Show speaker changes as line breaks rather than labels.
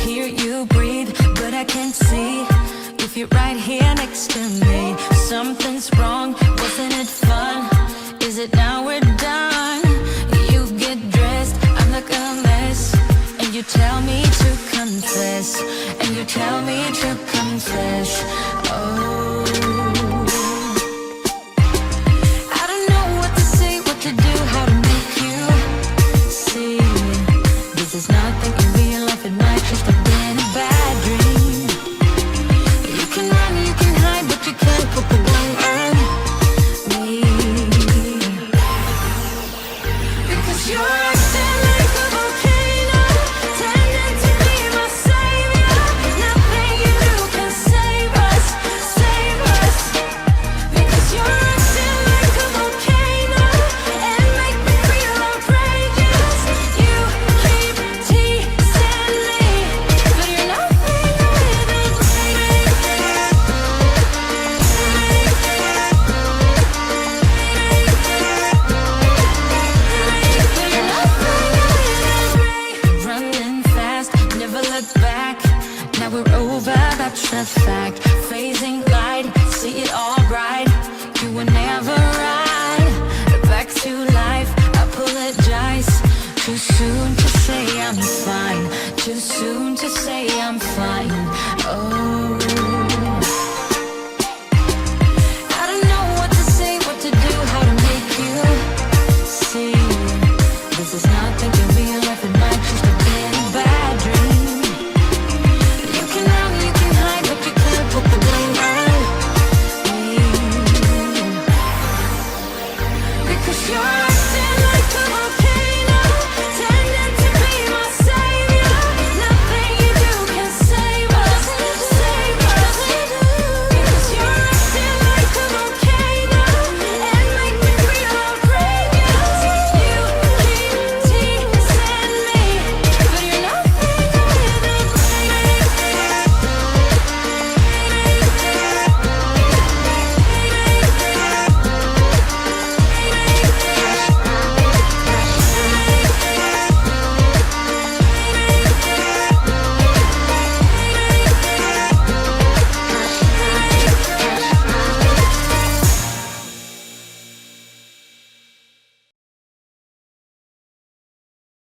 hear you breathe, but I can't see if you're right here next to me. Something's wrong, wasn't it fun? Is it now we're done? You get dressed, I'm like a mess, and you tell me to confess, and you tell me to confess. Oh, I don't know what to say, what to do, how to make you see. This is nothing in real life, it might just have been a bad dream. You can run, you can hide, but you can't put the one on me. Because you're acting like a volcano, tending to be my savior. Nothing you do can save us, save us. Because you're acting like a volcano and make me feel outrageous. You keep teasing me, but you're nothing with running fast, never look back. Now we're over, that's a fact. Phasing light, see it all bright. You were never right. Back to life, I apologize. Too soon to say I'm fine.